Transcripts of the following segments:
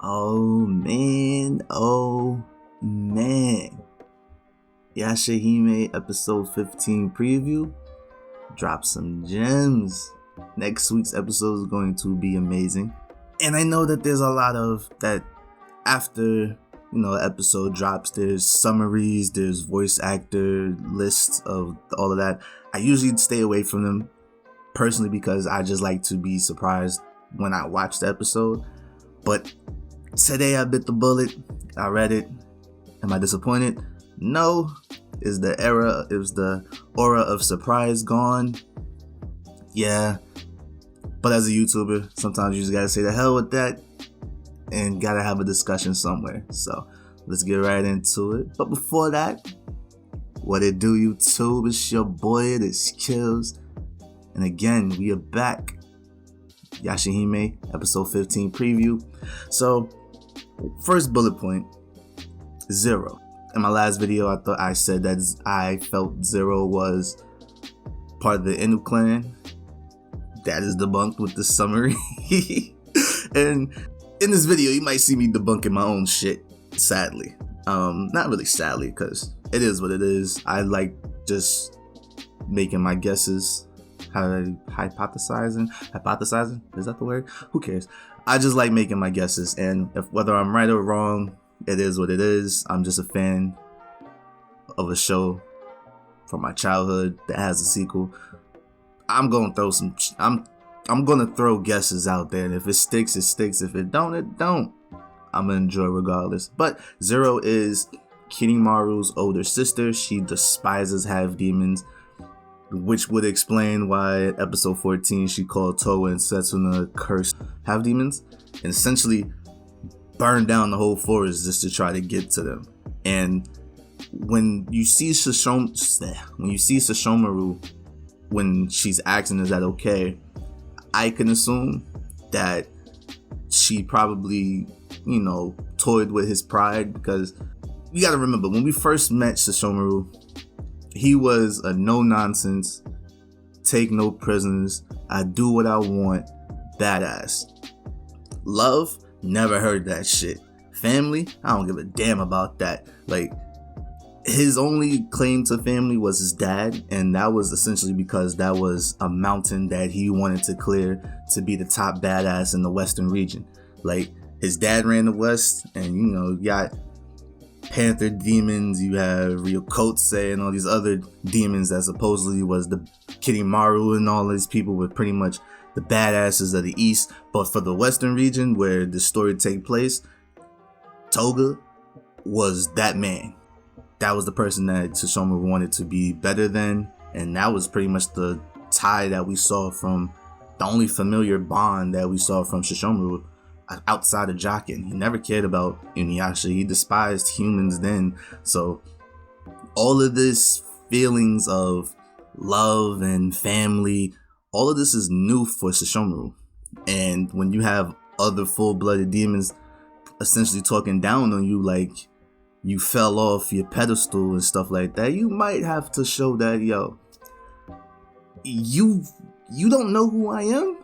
Oh man, oh man. Yashahime episode 15 preview. Drop some gems. Next week's episode is going to be amazing. And I know that there's a lot of that after episode drops, there's summaries, there's voice actor lists of all of that. I usually stay away from them personally because I just like to be surprised when I watch the episode. But today I bit the bullet. I read it. Am I disappointed? No. Is the aura of surprise gone? Yeah. But as a YouTuber, sometimes you just gotta say the hell with that and gotta have a discussion somewhere. So let's get right into it. But before that, what it do, YouTube? It's your boy, ItsKheals. And again, we are back. Yashahime episode 15 preview. So first bullet point, Zero. In my last video, I thought I said that I felt Zero was part of the Inu clan. That is debunked with the summary. And in this video, you might see me debunking my own shit, sadly. Not really sadly, because it is what it is. I like just making my guesses. Hypothesizing? Is that the word? Who cares? I just like making my guesses, and whether I'm right or wrong, it is what it is. I'm just a fan of a show from my childhood that has a sequel. I'm gonna throw I'm gonna throw guesses out there, and if it sticks, it sticks. If it don't, it don't. I'm gonna enjoy regardless. But Zero is Kirimaru's older sister. She despises half demons, which would explain why at episode 14 she called Towa and Setsuna cursed half demons, and essentially burned down the whole forest just to try to get to them. And when you see Sesshomaru, when she's asking, is that okay, I can assume that she probably, toyed with his pride, because you gotta remember, when we first met Sesshomaru, he was a no-nonsense, take no prisoners, I do what I want, badass. Love? Never heard that shit. Family? I don't give a damn about that. Like, his only claim to family was his dad, and that was essentially because that was a mountain that he wanted to clear to be the top badass in the western region. Like, his dad ran the west, and you got Panther demons, you have Ryokotse and all these other demons that supposedly was the Kirimaru, and all these people were pretty much the badasses of the east. But for the western region where the story take place, Toga was that man. That was the person that Sesshomaru wanted to be better than, and that was pretty much the tie that we saw from the only familiar bond that we saw from Sesshomaru outside of Jockin. He never cared about Inuyasha. He despised humans then. So all of this feelings of love and family, all of this is new for Sesshomaru. And when you have other full-blooded demons essentially talking down on you like you fell off your pedestal and stuff like that, you might have to show that, you don't know who I am?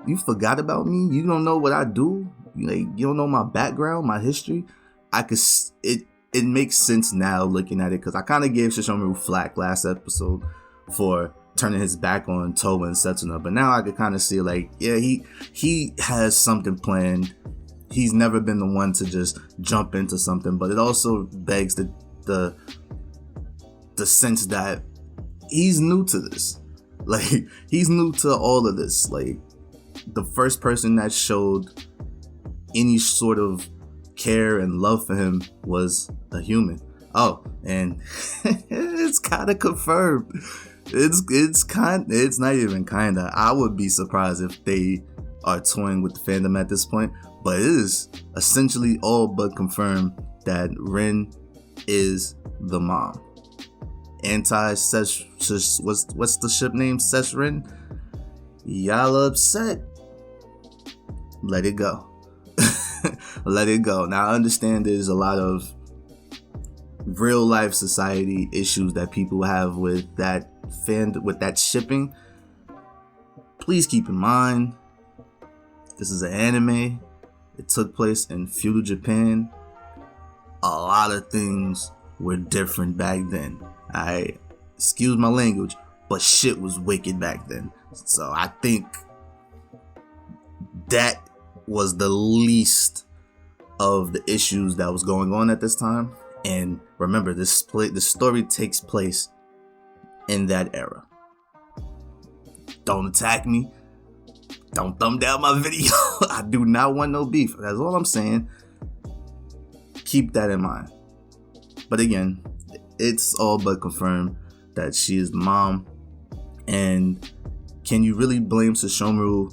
You forgot about me? You don't know what I do? You don't know my background, my history? It makes sense now looking at it, because I kind of gave Sesshomaru flack last episode for turning his back on Towa and Setsuna, but now I could kind of see, like, yeah, he has something planned. He's never been the one to just jump into something, but it also begs the sense that he's new to this. Like, he's new to all of this. Like, the first person that showed any sort of care and love for him was a human. Oh, and it's kind of confirmed. It's not even kinda. I would be surprised if they are toying with the fandom at this point, but it is essentially all but confirmed that Rin is the mom. What's the ship name? Rin? Y'all upset? Let it go. Let it go. Now I understand there's a lot of real life society issues that people have with that shipping. Please keep in mind, this is an anime. It took place in feudal Japan. A lot of things were different back then. Excuse my language, but shit was wicked back then. So I think that was the least of the issues that was going on at this time. And remember, the story takes place in that era. Don't attack me. Don't thumb down my video. I do not want no beef. That's all I'm saying. Keep that in mind. But again, it's all but confirmed that she is the mom. And can you really blame Sesshomaru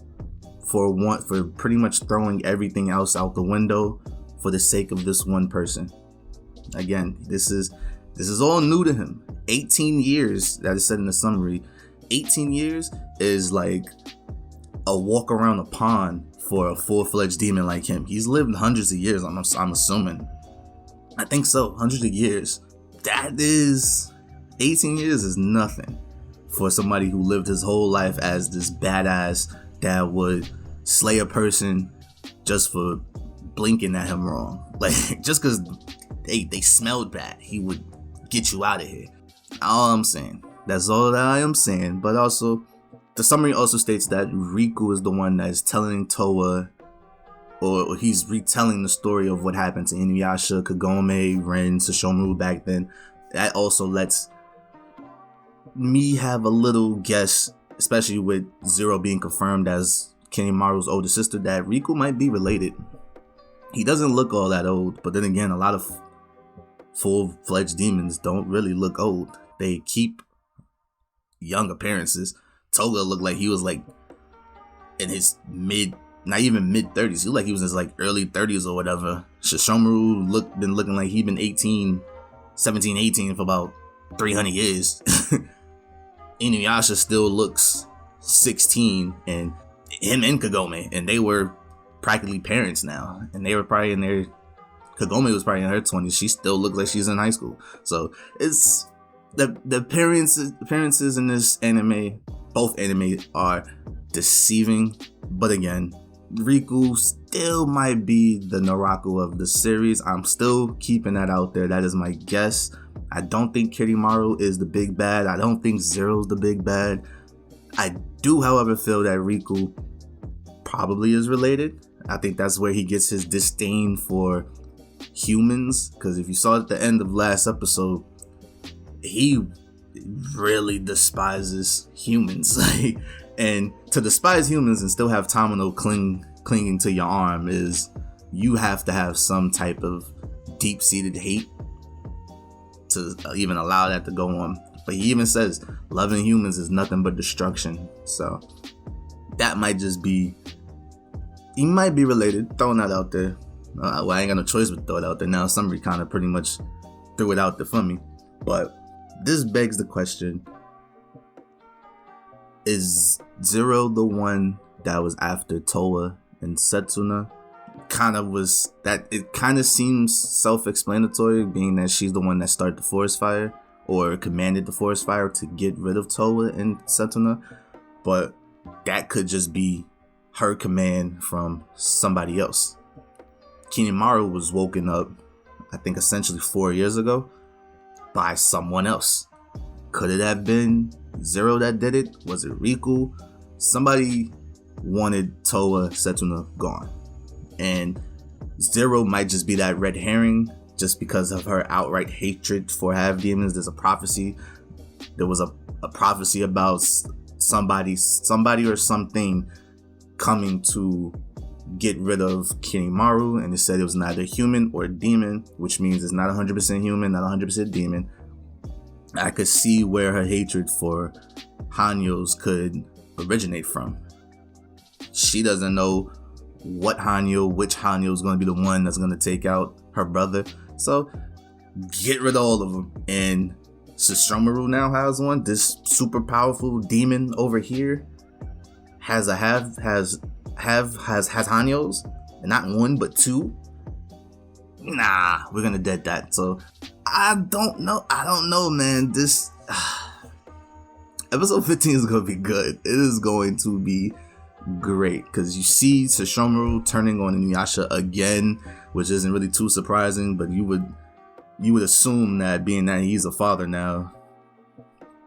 for pretty much throwing everything else out the window for the sake of this one person? Again, this is all new to him. 18 years, that is said in the summary. 18 years is like a walk around a pond for a full-fledged demon like him. He's lived hundreds of years, I'm assuming. I think so, hundreds of years. That is, 18 years is nothing for somebody who lived his whole life as this badass that would slay a person just for blinking at him wrong. Like, just because they smelled bad, he would get you out of here. All I'm saying. That's all that I am saying. But also, the summary also states that Riku is the one that is telling Towa, or he's retelling the story of what happened to Inuyasha, Kagome, Rin, Sesshomaru back then. That also lets me have a little guess, especially with Zero being confirmed as Kinemari's older sister, that Riku might be related. He doesn't look all that old, but then again, a lot of full-fledged demons don't really look old. They keep young appearances. Toga looked like he was like in his not even mid-30s. He looked like he was in his like early 30s or whatever. Sesshomaru been looking like he been 17, 18 for about 300 years. Inuyasha still looks 16, and him and Kagome, and they were practically parents now, and they were probably in their, Kagome was probably in her 20s. She still looks like she's in high school. So it's the appearances in this anime, both anime, are deceiving. But again, Riku still might be the Naraku of the series. I'm still keeping that out there. That is my guess. I don't think Kinemari is the big bad. I don't think Zero's the big bad. I do, however, feel that Riku probably is related. I think that's where he gets his disdain for humans, because if you saw at the end of last episode, he really despises humans. And to despise humans and still have Tamino clinging to your arm is, you have to have some type of deep-seated hate to even allow that to go on. But he even says loving humans is nothing but destruction. So that might just be, he might be related. Throwing that out there. Well, I ain't got no choice but throw it out there now. Somebody kind of pretty much threw it out there for me. But this begs the question, is Zero the one that was after Towa and Setsuna? It kind of seems self-explanatory, being that she's the one that started the forest fire, or commanded the forest fire to get rid of Towa and Setsuna. But that could just be her command from somebody else. Kinemari was woken up, I think essentially 4 years ago, by someone else. Could it have been Zero that did it? Was it Riku? Somebody wanted Towa Setsuna gone. And Zero might just be that red herring, just because of her outright hatred for half demons. There's a prophecy. There was a prophecy about somebody or something coming to get rid of Kinemari, and it said it was neither human or demon, which means it's not 100% human, not 100% demon. I could see where her hatred for Hanyos could originate from. She doesn't know which Hanyo is going to be the one that's going to take out her brother. So get rid of all of them. And Sesshomaru now has one. This super powerful demon over here has Hanyos, and not one but two. Nah, we're gonna dead that. So I don't know, man. This episode 15 is gonna be good. It is going to be great, because you see Sesshomaru turning on Inuyasha again, which isn't really too surprising, but you would assume that, being that he's a father now,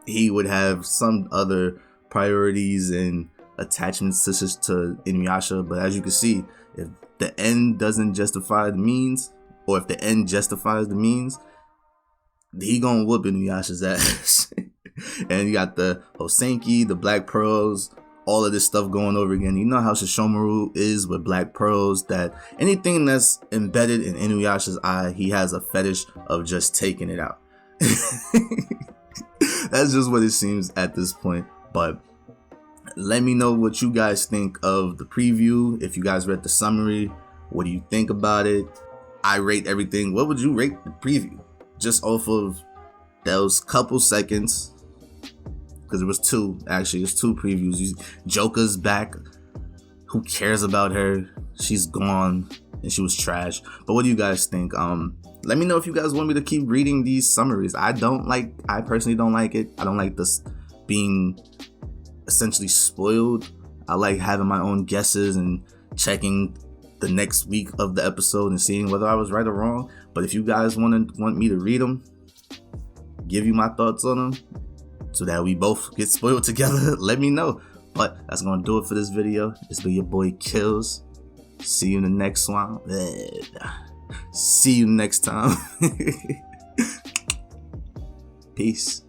he would have some other priorities and attachments to Inuyasha. But as you can see, if the end doesn't justify the means, or if the end justifies the means, he gonna whoop Inuyasha's ass. And you got the Hosenki, the Black Pearls, all of this stuff going over again. You know how Sesshomaru is with Black Pearls, that anything that's embedded in Inuyasha's eye, he has a fetish of just taking it out. That's just what it seems at this point. But let me know what you guys think of the preview. If you guys read the summary, what do you think about it? I rate everything. What would you rate the preview? Just off of those couple seconds, because it was two, actually. It's two previews. Joker's back. Who cares about her? She's gone, and she was trash. But what do you guys think? Let me know if you guys want me to keep reading these summaries. I personally don't like it. I don't like this being essentially spoiled. I like having my own guesses and checking the next week of the episode and seeing whether I was right or wrong. But if you guys want me to read them, give you my thoughts on them, so that we both get spoiled together, let me know. But that's gonna do it for this video. It's been your boy Kills. See you in the next one. See you next time. Peace.